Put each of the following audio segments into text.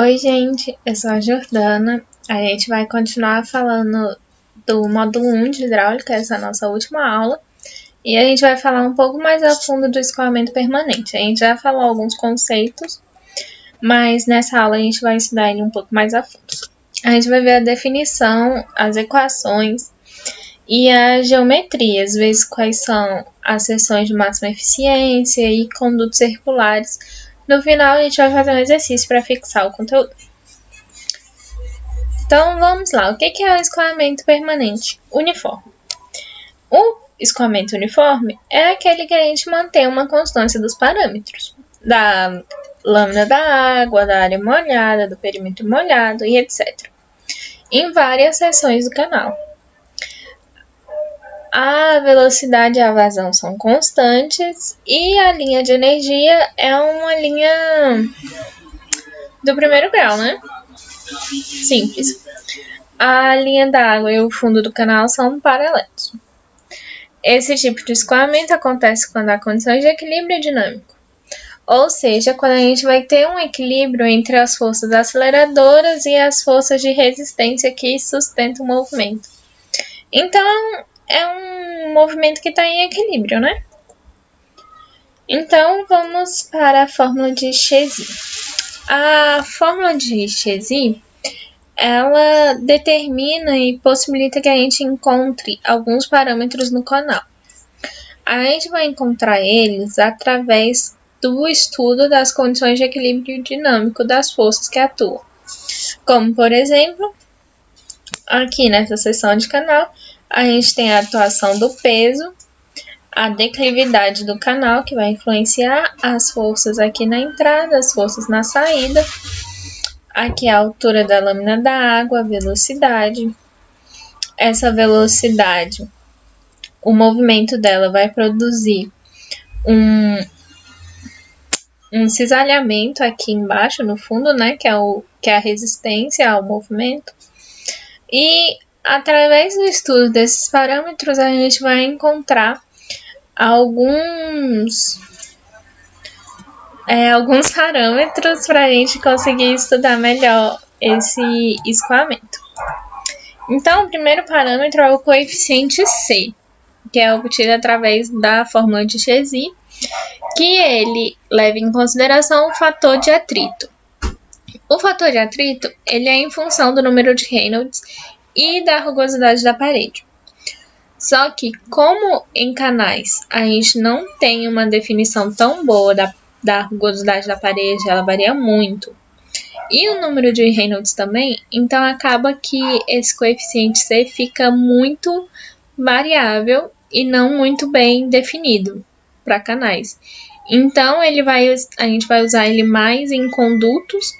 Oi, gente, eu sou a Jordana. A gente vai continuar falando do módulo 1 de hidráulica, essa é a nossa última aula. E a gente vai falar um pouco mais a fundo do escoamento permanente. A gente já falou alguns conceitos, mas nessa aula a gente vai estudar ele um pouco mais a fundo. A gente vai ver a definição, as equações e a geometria, às vezes quais são as seções de máxima eficiência e condutos circulares. No final, a gente vai fazer um exercício para fixar o conteúdo. Então, vamos lá. O que é o escoamento permanente uniforme? O escoamento uniforme é aquele que a gente mantém uma constância dos parâmetros, da lâmina da água, da área molhada, do perímetro molhado e etc. em várias seções do canal. A velocidade e a vazão são constantes e a linha de energia é uma linha do primeiro grau, né? Simples. A linha da água e o fundo do canal são paralelos. Esse tipo de escoamento acontece quando há condições de equilíbrio dinâmico, ou seja, quando a gente vai ter um equilíbrio entre as forças aceleradoras e as forças de resistência que sustentam o movimento. Então, é um movimento que está em equilíbrio, né? Então, vamos para a fórmula de Chezy. A fórmula de Chezy, ela determina e possibilita que a gente encontre alguns parâmetros no canal. A gente vai encontrar eles através do estudo das condições de equilíbrio dinâmico das forças que atuam. Como, por exemplo, aqui nessa seção de canal, a gente tem a atuação do peso, a declividade do canal, que vai influenciar as forças aqui na entrada, as forças na saída. Aqui a altura da lâmina da água, a velocidade. Essa velocidade, o movimento dela vai produzir um cisalhamento aqui embaixo, no fundo, né, que é a resistência ao movimento. E através do estudo desses parâmetros, a gente vai encontrar alguns parâmetros para a gente conseguir estudar melhor esse escoamento. Então, o primeiro parâmetro é o coeficiente C, que é obtido através da fórmula de Chezy, que ele leva em consideração o fator de atrito. O fator de atrito ele é em função do número de Reynolds e da rugosidade da parede. Só que, como em canais a gente não tem uma definição tão boa da rugosidade da parede, ela varia muito, e o número de Reynolds também, então acaba que esse coeficiente C fica muito variável e não muito bem definido para canais. Então, a gente vai usar ele mais em condutos,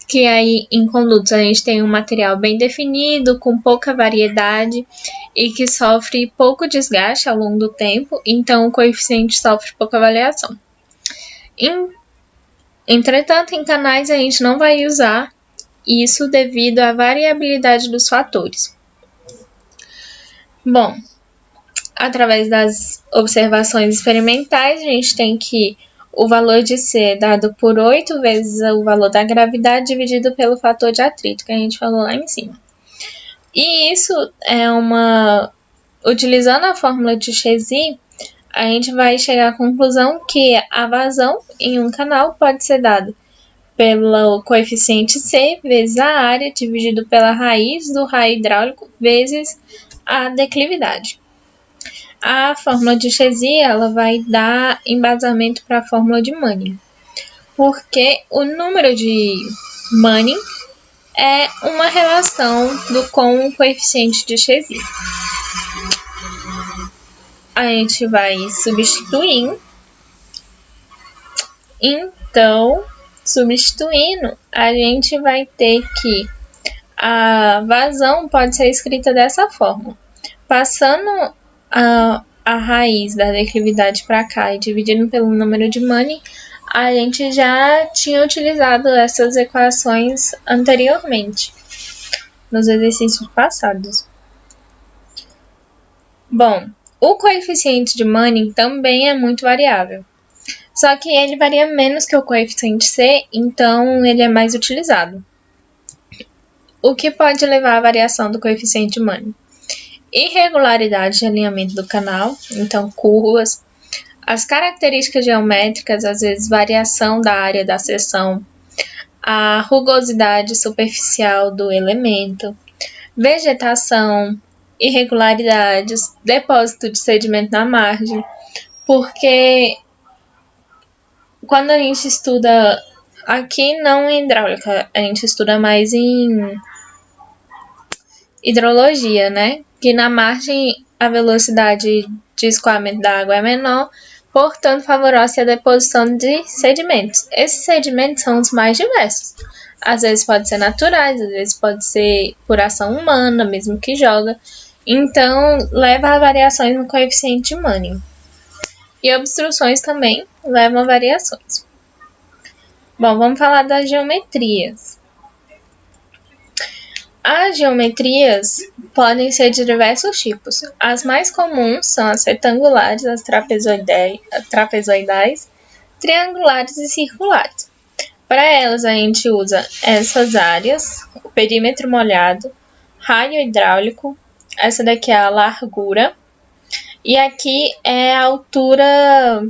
que aí em condutos a gente tem um material bem definido, com pouca variedade e que sofre pouco desgaste ao longo do tempo, então o coeficiente sofre pouca variação. Entretanto, em canais a gente não vai usar isso devido à variabilidade dos fatores. Bom, através das observações experimentais, a gente tem que o valor de C é dado por 8 vezes o valor da gravidade dividido pelo fator de atrito, que a gente falou lá em cima. E isso é utilizando a fórmula de Chezy, a gente vai chegar à conclusão que a vazão em um canal pode ser dada pelo coeficiente C vezes a área dividido pela raiz do raio hidráulico vezes a declividade. A fórmula de Chezy ela vai dar embasamento para a fórmula de Manning, porque o número de Manning é uma relação com o coeficiente de Chezy. A gente vai substituindo. Então, substituindo, a gente vai ter que a vazão pode ser escrita dessa forma. Passando a raiz da declividade para cá e dividindo pelo número de Manning, a gente já tinha utilizado essas equações anteriormente, nos exercícios passados. Bom, o coeficiente de Manning também é muito variável. Só que ele varia menos que o coeficiente C, então ele é mais utilizado. O que pode levar à variação do coeficiente de Manning? Irregularidade de alinhamento do canal, então curvas, as características geométricas, às vezes variação da área da seção, a rugosidade superficial do elemento, vegetação, irregularidades, depósito de sedimento na margem, porque quando a gente estuda aqui, não em hidráulica, a gente estuda mais em hidrologia, né? Que na margem a velocidade de escoamento da água é menor, portanto favorece a deposição de sedimentos. Esses sedimentos são os mais diversos. Às vezes pode ser naturais, às vezes pode ser por ação humana, mesmo que joga. Então, leva a variações no coeficiente de Manning. E obstruções também levam a variações. Bom, vamos falar das geometrias. As geometrias podem ser de diversos tipos. As mais comuns são as retangulares, as trapezoidais, triangulares e circulares. Para elas, a gente usa essas áreas, o perímetro molhado, raio hidráulico, essa daqui é a largura, e aqui é a altura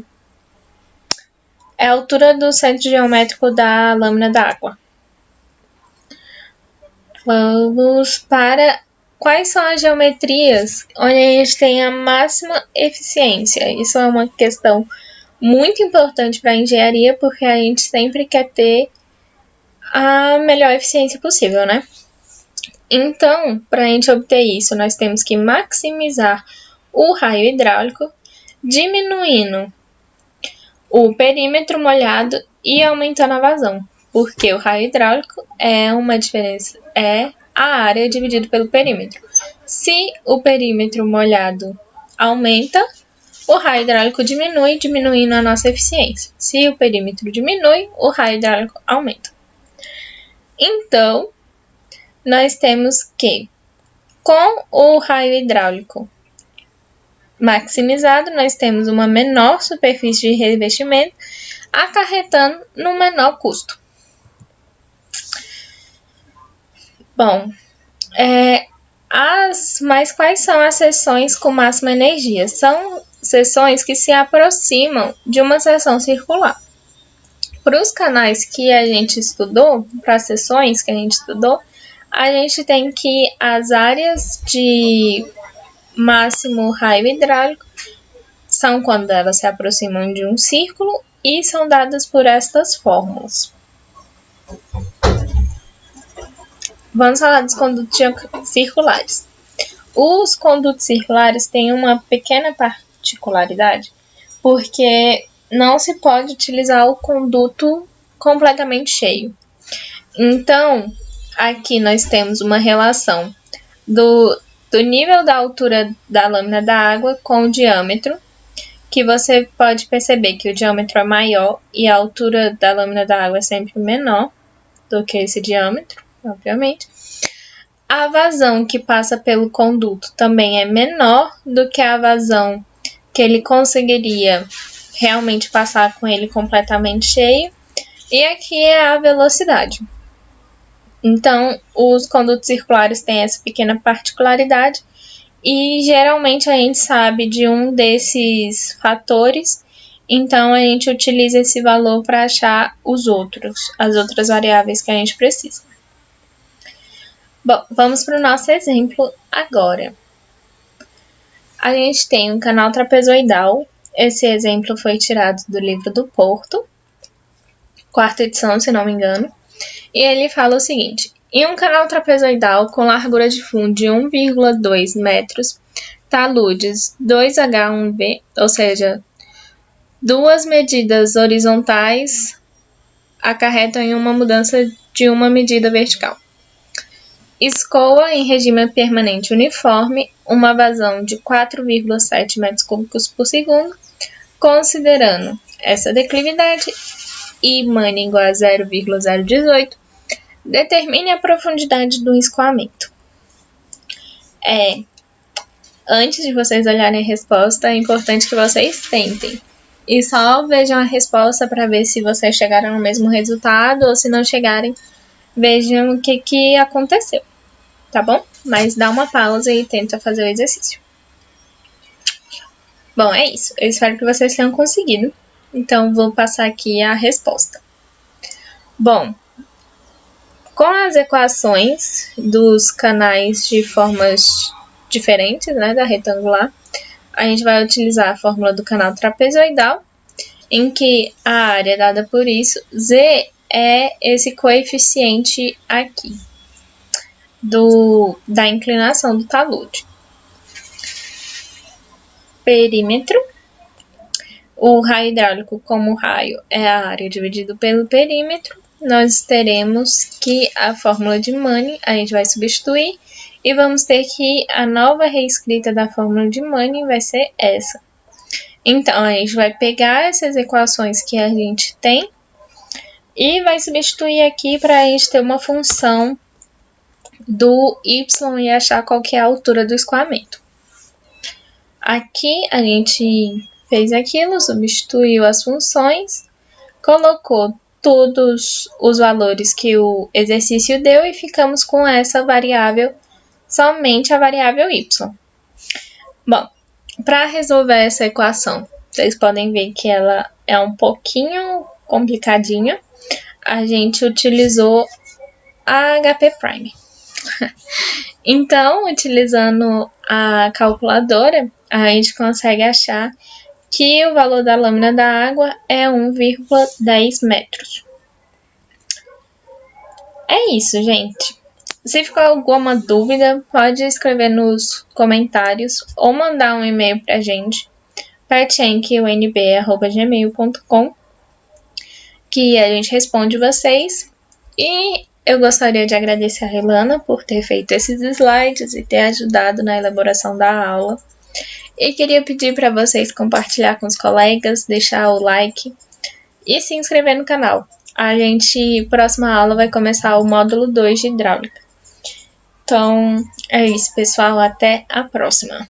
do centro geométrico da lâmina d'água. Vamos para quais são as geometrias onde a gente tem a máxima eficiência. Isso é uma questão muito importante para a engenharia, porque a gente sempre quer ter a melhor eficiência possível, né? Então, para a gente obter isso, nós temos que maximizar o raio hidráulico, diminuindo o perímetro molhado e aumentando a vazão, porque o raio hidráulico é uma diferença, é a área dividida pelo perímetro. Se o perímetro molhado aumenta, o raio hidráulico diminui, diminuindo a nossa eficiência. Se o perímetro diminui, o raio hidráulico aumenta. Então, nós temos que, com o raio hidráulico maximizado, nós temos uma menor superfície de revestimento, acarretando no menor custo. Bom, mas quais são as seções com máxima energia? São seções que se aproximam de uma seção circular. Para os canais que a gente estudou, para as seções que a gente estudou, a gente tem que as áreas de máximo raio hidráulico são quando elas se aproximam de um círculo e são dadas por estas fórmulas. Vamos falar dos condutos circulares. Os condutos circulares têm uma pequena particularidade, porque não se pode utilizar o conduto completamente cheio. Então, aqui nós temos uma relação do nível da altura da lâmina da água com o diâmetro, que você pode perceber que o diâmetro é maior e a altura da lâmina da água é sempre menor do que esse diâmetro, obviamente. A vazão que passa pelo conduto também é menor do que a vazão que ele conseguiria realmente passar com ele completamente cheio. E aqui é a velocidade. Então, os condutos circulares têm essa pequena particularidade e geralmente a gente sabe de um desses fatores, então a gente utiliza esse valor para achar as outras variáveis que a gente precisa. Bom, vamos para o nosso exemplo agora. A gente tem um canal trapezoidal. Esse exemplo foi tirado do livro do Porto, 4ª edição, se não me engano. E ele fala o seguinte: em um canal trapezoidal com largura de fundo de 1,2 metros, taludes 2H1V, ou seja, duas medidas horizontais acarretam em uma mudança de uma medida vertical. Escoa em regime permanente uniforme, uma vazão de 4,7 metros cúbicos por segundo, considerando essa declividade e Manning igual a 0,018, determine a profundidade do escoamento. Antes de vocês olharem a resposta, é importante que vocês tentem. e só vejam a resposta para ver se vocês chegaram no mesmo resultado ou se não chegarem, vejam o que aconteceu, tá bom? Mas dá uma pausa e tenta fazer o exercício. Bom, é isso. Eu espero que vocês tenham conseguido. Então, vou passar aqui a resposta. Bom, com as equações dos canais de formas diferentes, né, da retangular, a gente vai utilizar a fórmula do canal trapezoidal, em que a área dada por isso, Z é esse coeficiente aqui da inclinação do talude. Perímetro. O raio hidráulico, como raio é a área dividido pelo perímetro, nós teremos que a fórmula de Manning a gente vai substituir e vamos ter que a nova reescrita da fórmula de Manning vai ser essa. Então, a gente vai pegar essas equações que a gente tem e vai substituir aqui para a gente ter uma função do y e achar qual que é a altura do escoamento. Aqui a gente fez aquilo, substituiu as funções, colocou todos os valores que o exercício deu e ficamos com essa variável, somente a variável y. Bom, para resolver essa equação, vocês podem ver que ela é um pouquinho complicadinha. A gente utilizou a HP'. Então, utilizando a calculadora, a gente consegue achar que o valor da lâmina da água é 1,10 metros. É isso, gente. Se ficou alguma dúvida, pode escrever nos comentários ou mandar um e-mail pra gente, pertchenqueunb@gmail.com, que a gente responde vocês. E eu gostaria de agradecer a Relana por ter feito esses slides e ter ajudado na elaboração da aula. E queria pedir para vocês compartilhar com os colegas, deixar o like e se inscrever no canal. Próxima aula vai começar o módulo 2 de hidráulica. Então, é isso, pessoal. Até a próxima.